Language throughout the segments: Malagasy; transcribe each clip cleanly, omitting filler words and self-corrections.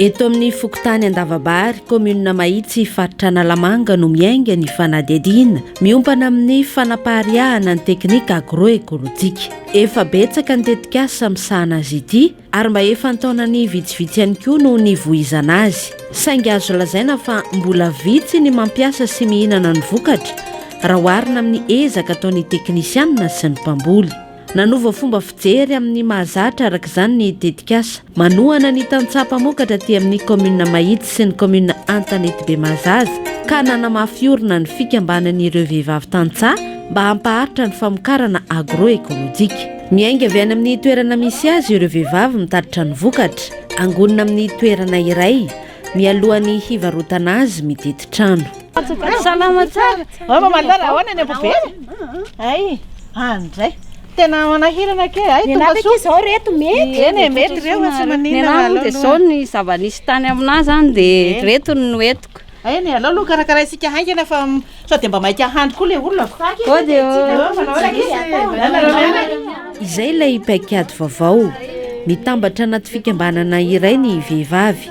Eto amin'ny Fokotany Andavabary, commune Mahitsy, faritra Analamanga no miainga ny fanadihadiana miompana amin'ny fanapahariahana ny teknika agroekolojika. Efa betsaka ny tetikasa misahana azy ity ary mba efa ntaona ny vitsivitsy ihany koa no nivoizana azy. Saingy azo lazaina fa mbola vitsy ny mampiasa sy mihinana ny vokatra raha oharina amin'ny ezaka ataon'ny teknisianina sy ny mpamboly. Nanova fomba fijery amin'ny mahazatra araka izany ny tetikasa. Manohana ny tantsapa mokatra aty amin'ny commune Mahitsy sy ny commune Antanetibe Mahazaza ka nanamafiorina ny fikambanan'ireo vehivavy tantsaha mba hampaharitra ny famokarana agroekolojika. Miainga avy any amin'ny toerana misy azy ireo vehivavy mitatitra ny vokatra, angonina amin'ny toerana iray mialohan'ny hivarotana azy mitety trano. Salama tsara. Mamalala ahoana ny apobe? Ay, andray. Tena manahirana ke ay tonga zao reto mety. Ene mety reo tsy maninona malo. Dia zao ny zava-nisy tany aminazy zany dia reto no entiko. Ay ny alalo karakara isika haingana fa sao dia mba maika handro koa le olona faky. Izay ilay paikady vaovao mitambatra anaty fikambanana iray ny vehivavy.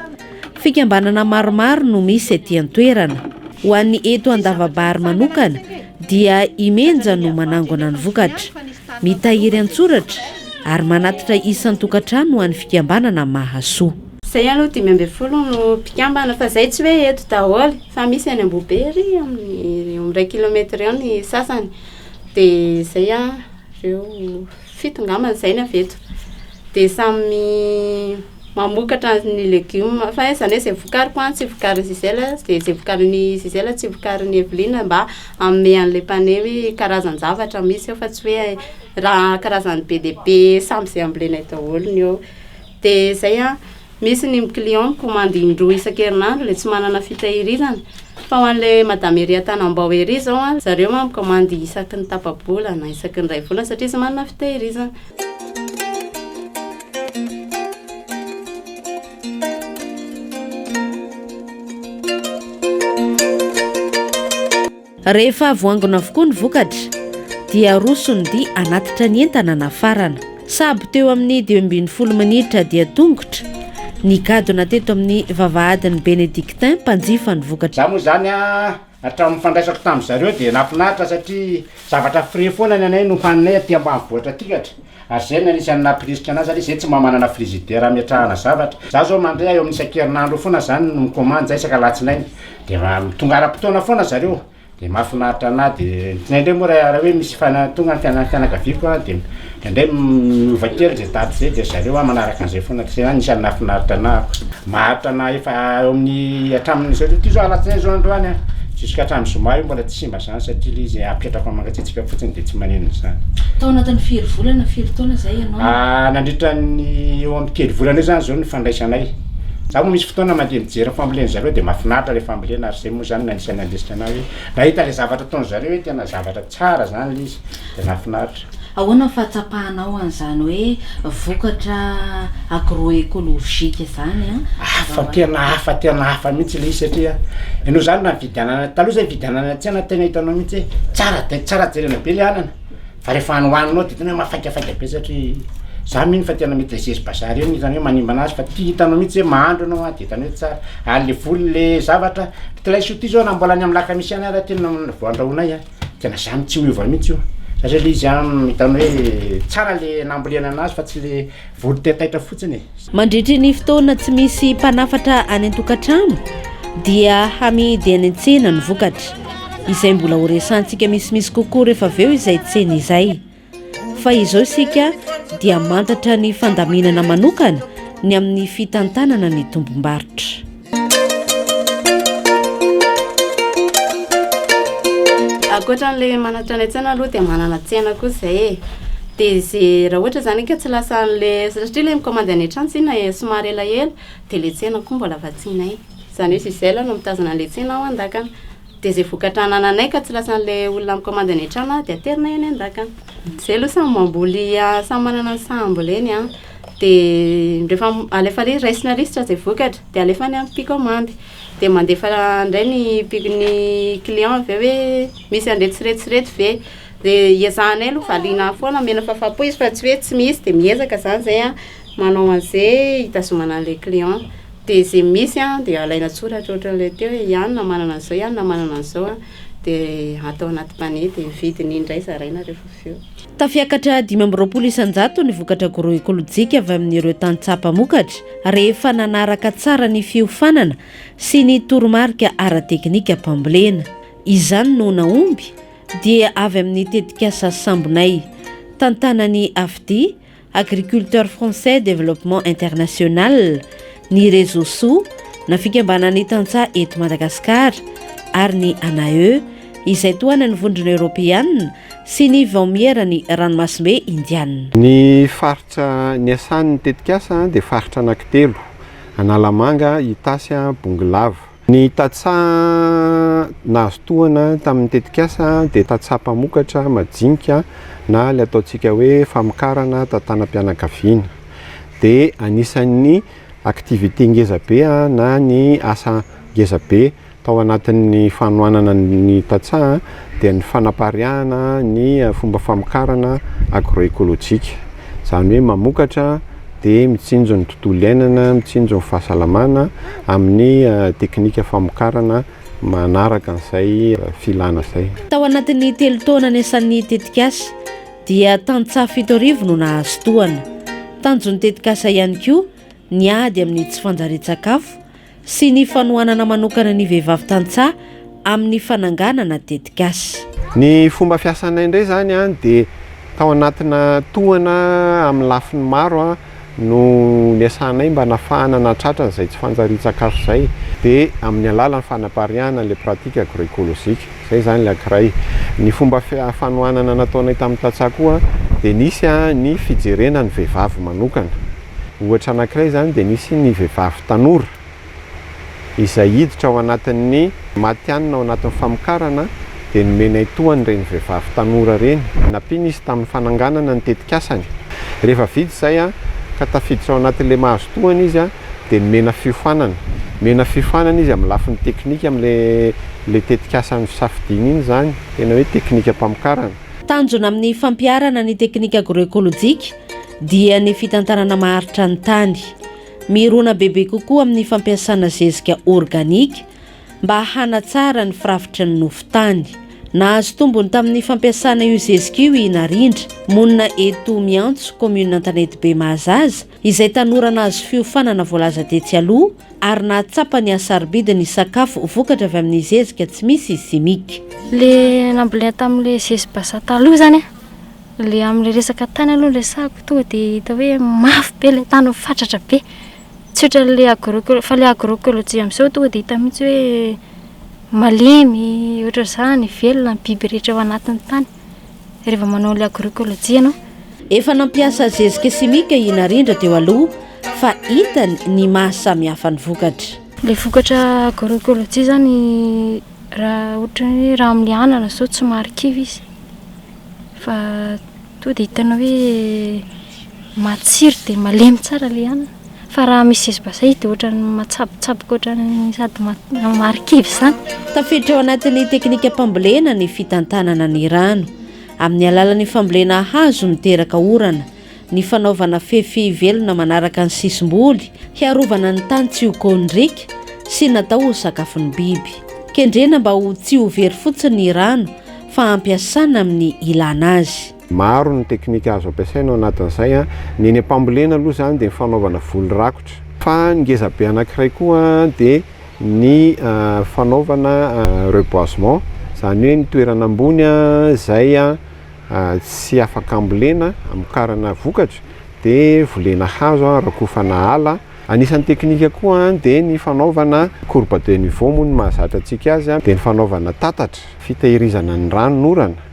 Fikambanana maromaro no misy etỳ an-toerana. Ho an'ny eto Andavabary manokana dia imenja no manangona ny vokatra, mitahiry an-tsoratra ary manatitra isan-tokantrano ho an'ny fikambanana Mahasoa. Zay aloha 5 no mpikambana fa zay tsy hoe eto daholo fa misy any Ambobery amin'ny 1 kilometatra eo ny sasany. Dia zay reo 7 ngamba zay ny aveto. Dia samy mamokatra ny legioma fa zany hoe zay vokariko tsy vokarin'ny Zizela dia zay vokarin'ny Zizela tsy vokarin'ny Evelina mba amme an'ilay mpaneho karazan-javatra misy eo fa tsy hoe raha karazany BDP samy zay ambolenay daholo ny eo. Dia zay misy ny client commande indroa isan-kerinandro le tsy manana fitahirizana fa ho an'ilay madame ery Tanambao ery zao zareo mikomandy isaky ny tapa-bola na isaky ny ray volana satria tsy manana fitahirizana. Rehefa voangona avokoa ny vokatra dia rosony dia anatitra ny entana nafarana. Sabo teo amin'ny 12 minitra dia tongotra ny gadona teto amin'ny vavahadin'ny Benedictin mpanjifa ny vokatra. Za moa zany hatramin'ny fandraisako tamin'ny zareo dia nafinaritra satria zavatra frais foana ny anay no haninay aty ambanivohitra tikatra. Ary zay no anisany nampirisitra anazy ary zay tsy mamanana frizidera miatrahana zavatra. Za zao mandray eo amin'ny isan-kerinandro foana zany no mikomandy zay isaka alatsinainy dia tonga ara-potoana foana zareo. Dia mahafinaritra anahy dia tinaindray moa raha hoe misy tonga ny fianakaviako dia indray miova kely zay tady zay dia zareo manaraka an'izay foana zay anisany nahafinaritra anahy. Maharitra anahy efa eo amin'ny hatramin'ny zao ty zao alatsinainy zao androany jusqu'à hatramin'ny zoma io mbola tsy simba zany satria izy apetrako mangatsiatsika fotsiny dia tsy manenona zany. Tao anatin'ny 5 volana 5 taona zay ianao? Nandritra ny eo amin'ny 3 volana eo zany zao ny fandraisanay. Za moa misy fotoana mandeha mijery fambolena zareo dia mahafinaritra ilay fambolena ary zay moa zany nanisany andesitra anahy hoe raha hita ilay zavatra ataony zareo hoe tena zavatra tsara zany ilay izy dia nahafinaritra. Ahoana ny fahatsapahanao an'izany hoe vokatra agroekolojika zany tena hafa mihitsy ilay izy satria ianao zany na vidianana taloha zay vidianana tsena tena hitanao mihitsy hoe tsara jerena be le anana fa rehefa anohaninao dia tena hoe mafaikafaika be satria za mihiny fa tena mety zezy bazary eo izany hoe manimba anazy fa ty hitanao mihitsy hoe mahandro anao dia hitany hoe tsara ary le voly le zavatra tilay soty zao na mbola any amin'ny lakamisy any raha tena voandrahonay tena zany tsy miova mihitsy io satria le izy hitany hoe tsara le nambolena anazy fa tsy le voly tetaitra fotsiny. Mandritry ny fotoana tsy misy mpanafatra any an-tokantrano dia hamidy any an-tsena ny vokatra izay mbola ho resantsika misimisy kokoa rehefa aveo izay tsena izay. Fa izao isika dia mantatra ny fandaminana manokana ny amin'ny fitantanana ny tombom-barotra. Ankoatran'ilay manatra ny tsena aloha dia manana tsena koa zay dia zay raha ohatra zany ka tsy lasa an'ilay satria ilay mikomandy any an-trano tsena somary elaela dia ilay tsena koa mbola vatsinay. Zany hoe Zizela no mitazona an'ilay tsena ao an-dakana. Dia zay vokatra anananay ka tsy lasa an'ilay olona mikomandy any an-trano dia aterinay any an-dakana. Zay aloha samy mamboly samy manana ny sambola eny dia rehefa alefa raisina risitra zay vokatra dia alefa any amin'ny mpikomandy dia mandefa indray ny client avy hoe misy andre tsiretsirety ve dia iazahanay aloha valiana foana mena fahafapo izy fa tsy hoe tsy misy dia miezaka zany zay manao an'izay hitazomana an'ilay client dia izay misy a dia alaina tsoratra ohatran'ilay teo hoe ianona manana an'izao ianona manana an'izao a dia atao anaty panier dia vidiny indray zaraina rehefa avy eo. Tafiakatra 520 isan-jato ny vokatra agroekôlôjika avy amin'ireo tany-tsaha mpamokatra rehefa nanaraka tsara ny fiofanana sy ny toromarika ara-teknika mpambolena. Izany no naomby dia avy amin'ny tetikasa Sambonay, tantanany AFD, agriculteur français développement international, ny réseau SO, na fikambanany tantsaha eto Madagasikara ary ny ANAE izay toana ny vondrona Europeanina sy ny vaomierany ranomasimbe indianina. Ny faritra niasany tetikasa dia faritra anankitelo: Analamanga, Itasy, Bongolava. Ny tantsaha nahazo tohana tamin'ny tetikasa dia tantsaha mpamokatra majinika na ilay ataontsika hoe famokarana tantanam-pianakaviana. Dia anisan'ny aktivité ngezabe na ny asa ngezabe tao anatin'ny fanohanana ny tantsaha dia ny fanapariahana ny fomba famokarana agroekôlôjika. Izany hoe mamokatra dia mitsinjo ny tontolo iainana, mitsinjo ny fahasalamana amin'ny teknika famokarana manaraka an'izay filana izay. Tao anatin'ny 3 taona niasan'ny tetikasa dia tantsaha 7 no nahazo tohana. Tanjon'ny tetikasa ihany koa ny ady amin'ny tsy fanjarian-tsakafo sy ny fanohanana manokana ny vehivavy tantsaha amin'ny fananganana tetikasa. Ny fomba fiasanay indray zany dia tao anatina tohana amin'ny lafiny maro no niasanay mba nafahana natratra izay tsy fanjarian-tsakafo izay, dia amin'ny alalan'ny fanapariahana le pratika agroekôlôjika. Izay zany le ankiray. Ny fomba fanohanana nataonay tamin'ny tantsaha koa dia nisy ny fijerena ny vehivavy manokana. Ohatra anankiray zany dia nisy ny vehivavy tanora izay hiditra ao anatin'ny matianina ao anatin'ny famokarana dia nomenay tohany ireny vehivavy tanora ireny. Nampiny izy tamin'ny fananganana ny tetikasany. Rehefa vita izay ka tafiditra ao anatin'ilay mahazo tohana izy dia nomena fiofanana. Mena fiofanana izy amin'ny lafiny teknika amin'ilay tetikasany fisafidiana iny zany, tena hoe teknika mpamokarana. Tanjona amin'ny fampiarana ny teknika agroekôlôjika dia ny fitantanana maharitra ny tany. Mirona bebe kokoa amin'ny fampiasana zezika organika mba hanatsara ny firafitra ny nofon-tany. Nahazo tombony tamin'ny fampiasana io zezika io i Narindra, monina eto Miantso, commune Antanetibe Mahazaza, izay tanora nahazo fiofanana voalaza tetsy aloha ary nahatsapa ny asaribida ny sakafo vokatra avy amin'ny zezika tsy misy simika. Le nambolena tamin'le zezi-basa taloha zany le amin'ny resaka tany aloha resako tonga dia hita hoe mafy be le tany fatratra be. Tsy ohatra le fa le agroekôlôjia amin'izao tonga dia hita mihitsy hoe malemy ohatra izany velona ny biby rehetra ao anatin'ny tany rehefa manao le agroekôlôjia anao. Efa nampiasa zezika simika i Narindra teo aloha fa hitany ny mahasamihafa ny vokatra. Le vokatra agroekôlôjia zany raha ohatra hoe raha amin'ny anana izao tsy marikivy izy fa tonga dia hitanao hoe matsiro dia malemy tsara le anana. Fa raha misy zezi-basa izy dia ohatra ny matsabotsaboka ohatra ny sady marikivy izany. Tafiditra ao anatin'ny teknika mpambolena ny fitantanana ny rano amin'ny alalan'ny fambolena hazo miteraka orana, ny fanaovana fefy velona manaraka ny sisim-boly, hiarovana ny tany tsy ho kondrika sy natao ho sakafon'ny biby. Kendrena mba ho tsy ho very fotsiny ny rano fa ampiasana amin'ny ilana azy. Maro ny teknika azo ampiasaina ao anatin'izay. Ny mpambolena aloha zany dia ny fanaovana volo rakotra. Fa ny ngezabe anankiray koa dia ny fanaovana reboisement, izany hoe ny toerana ambony izay tsy afaka ambolena amokarana vokatra dia volena hazo rakofana ala. Anisan'ny teknika koa dia ny fanaovana courbe de niveau moa ny mahazatra antsika azy, dia ny fanaovana tatatra, fitahirizana ny rano norana.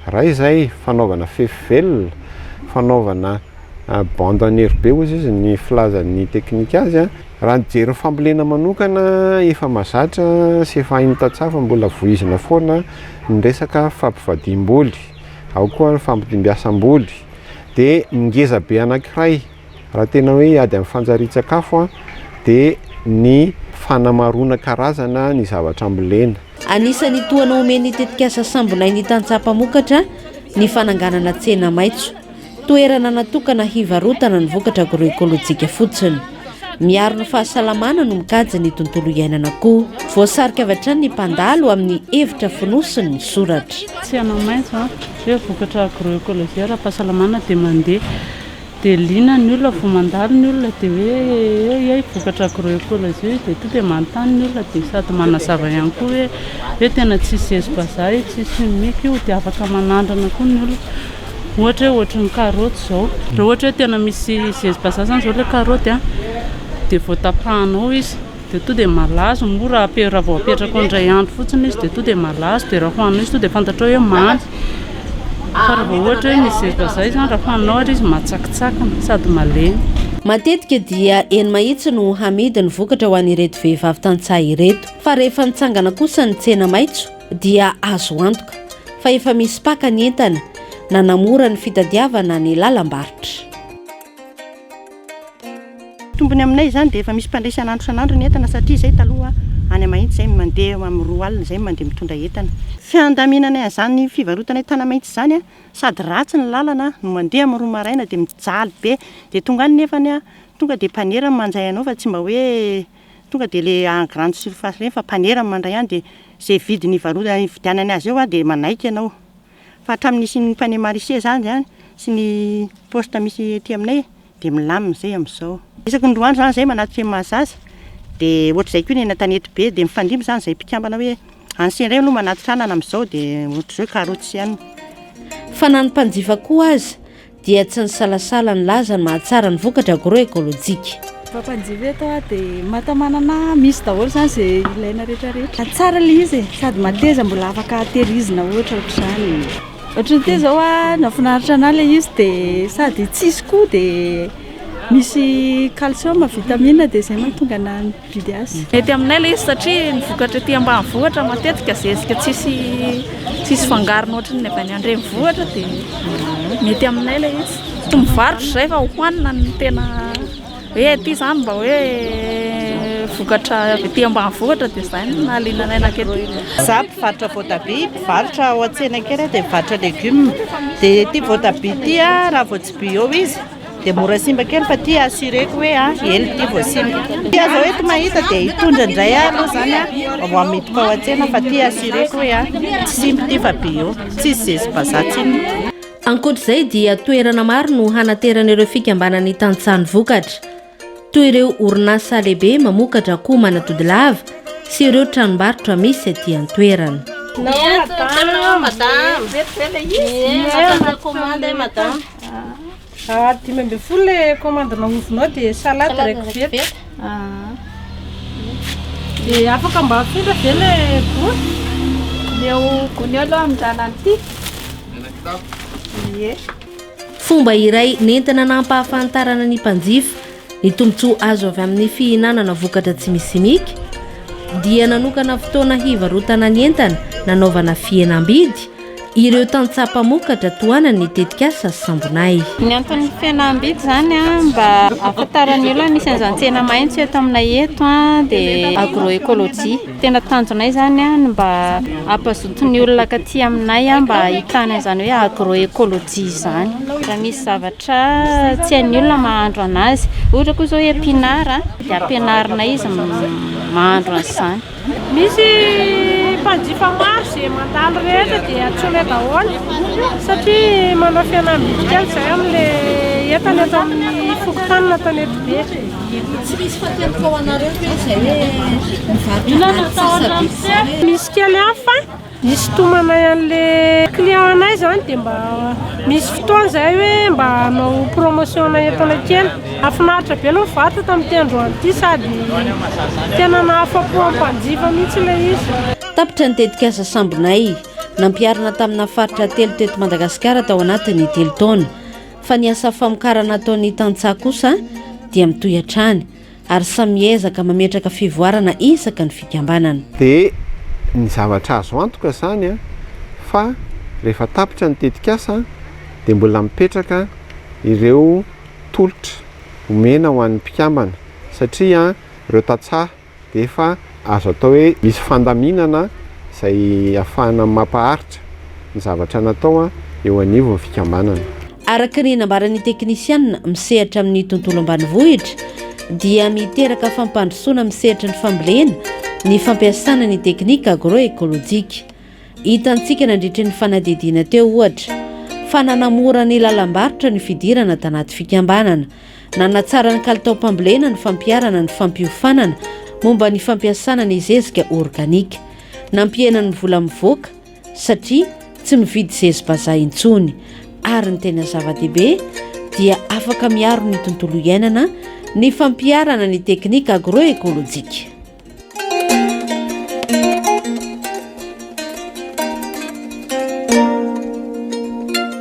Raha izay fanaovana fefy velona, fanaovana bande en herbe ozy izy ny filazan'ny teknika azy. Raha ny jery fambolena manokana efa mahazatra sy efa hainy tantsaha fa mbola voizina foana ny resaka fampivadiam-boly, ao koa ny fampidimbiasam-boly. Dia ngezabe anankiray raha tena hoe ady amin'ny fanjarian-tsakafo dia ny fanamarona karazana ny zavatra ambolena. Anisan'ny tohana omeny tetikasa Sambonay ny tantsaha mpamokatra ny fananganana tsena maitso, toerana natokana hivarotana ny vokatra agroekôlôjika fotsiny. miaro ny fahasalamana no mikajy ny tontolo iainana koa. Voasarika avy hatrany ny mpandalo amin'ny hevitra fonosiny ny soratra. Tsy anao maitso hoe vokatra agroekôlôjia ara-pahasalamana dia mandeha dia liana ny olona vao mandalo ny olona dia hoe vokatra agroekôlôjia dia to dia manontany ny olona dia sady manazava ihany koa hoe tena tsisy zezim-bazaha tsisy chimique io dia afaka manandrana koa ny olona. Ohatra ny karaoty zao raha ohatra hoe tena misy zezim-bazaha zany zao ilay karaoty dia vao tapahanao izy dia to dia malazo mora raha vao apetraka indray andro fotsiny izy dia to dia malazo dia raha hohanina izy to dia fantatra hoe mamy. Fa raha vao ohatra hoe misy zezim-bazaha izy raha hohaninao ary izy matsakitsakana sady malemy. Matetika dia eny mahitsy no hamidy ny vokatra ho an'ireto vehivavy tantsaha ireto, fa rehefa nitsangana kosa ny tsena maitso dia azo antoka fa efa misy paka ny entana na namora ny fitadiavana ny lalam-barotra. Tombony aminay zany dia efa misy mpandraisana andro sanandro ny entana satria izay taloha any Mahitsy izay mandeha amin'ny roa alina izay mandeha mitondra entana. Fiandaminana izany fivarotana tana Mahitsy izany sady ratsy ny lalana no mandeha amin'ny roa maraina dia mijaly be dia tonga ny nefany tonga dia panera mandray anao fa tsy mba hoe tonga dia le grande surface ireny fa panera mandray any dia izay vidiny vidianany azy eo dia manaiky ianao. Fa hatramin'ny sy ny panier maraîcher zany sy ny poste misy ety aminay dia milamina izay amin'izao. Isaky ny roa andro zany izay manatitra mahazaza dia ohatr'izay koa ny Antanetibe dia mifandimby zany izay mpikambana hoe ancien iray no manatitra anana amin'izao dia ohatr'izao karaoty sy ihany. Fa na ny mpanjifa koa azy dia tsy ny salasala ny laza ny mahatsara ny vokatra agroekôlôjika. Mpanjifa eto dia matamanana misy daholo zany izay ilaina rehetrarehetra. Tsara ilay izy sady mateza mbola afaka tehirizina ohatr'izany. Ohatran'ity zao nafinaritra anah ilay izy dia sady tsisy koa dia misy calcium, vitamine dia izay mahatonga na mividy azy. Mety aminay ilay izy satria ny vokatra ety ambanivohitra matetika zezika tsisy fangarony ohatrany ny avy any andrenivohitra dia mety aminay ilay izy. Tsy mivarotra izay fa hohanina ny tena hoe ety zany mba hoe vokatra ety ambanivohitra dia izay no nahaliananay nankety. Za mpivarotra voatabia, mpivarotra ao an-tsena kely dia mivarotra legioma dia ity voatabia ity raha vao tsy bio izy dia mora simba kely fa ity assureko hoe ely ity vao simba. Ity azo hoe ty mahita dia hitondra indray aloha zany vao amidiko ao an-tsena fa ity assureko hoe tsy simba ity fa bio, tsisy zezim-bazaha tsiny. Ankoatr'izay dia toerana maro no hanateran'ireo fikambanany tantsahany vokatra toy ireo orinasa lehibe mamokatra akoho manatody lava sy ireo tranombarotra misy aty an-toerana. Dimy ambin'ny folo le commande-nao ovinao dia salade raiky vety. Dia afaka mba afindra ve le goa? Leo gony aloha amin'izany ity. Fomba iray nentina nampahafantarana ny mpanjifa ny tombotsoa azo avy amin'ny fihinanana vokatra tsy misy simika dia nanokana fotoana hivarotana ny entana nanaovana fihenam-bidy ireo tantsaha-mpamokatra toanany tetikasa sy sambonay. Ny antony fihenam-bidy zany mba ahafantaran'ny olona misy an'izany tsena maitso eto aminay eto dia agroekôlôjia. Tena tanjonay zany mba ampazoto ny olona katy aminay mba hitany an'izany hoe agroekôlôjia izany. Raha misy zavatra tsy hain'ny olona mahandro anazy, ohatra koa zao hoe epinara dia ampianarina izy mahandro an'izany. Misy mpanjifa maro izay mandalo rehetra dia atsoina daholo satria manao fihenam-bidy kely izay amin'ilay entana eto amin'ny fokontany na Antanetibe. Tsy misy fahateliko ao anareo izay hoe misy kely hafa misy tomanay an'ilay client anay zany dia mba misy fotoana izay hoe mba hanao promotion entana kely. Afinaritra be aloha mivarotra tamin'ity androany ity sady tena nahafapo ampanjifa mihitsy ilay izy. Tapitra ny tetikasa sambonay nampiarina tamina faritra telo teto Madagasikara tao anatin'ny 3 taona fa ny asa famokarana ataon'ny tantsaha kosa dia mitohy hatrany ary samy ezaka mametraka fivoarana isaka ny fikambanana. Dia ny zavatra azo antoka zany fa rehefa tapitra ny tetikasa dia mbola mipetraka ireo tolotra omena ho an'ny mpikambana satria ireo tantsaha dia efa azo atao hoe misy fandaminana izay ahafahana mampaharitra ny zavatra natao eo anivon'ny fikambanana. Araka ny nambaran'ny teknisianina misehatra amin'ny tontolo ambanivohitra dia miteraka fampandrosoana misehatra ny fambolena ny fampiasana ny teknika agroekôlôjika. Hitantsika nandritra ny fanadidina teo ohatra fa nanamora ny lalam-barotra ny fidirana tanaty fikambanana, nanatsara ny kalitaom-pambolena ny fampiarana ny fampiofanana momba ny fampiasana ny zezika organika, nampiena ny vola mivoaka satria tsy mividy zezi-bazaha intsony, ary ny tena zava-dehibe dia afaka miaro ny tontolo iainana ny fampiarana ny teknika agroekôlôjika.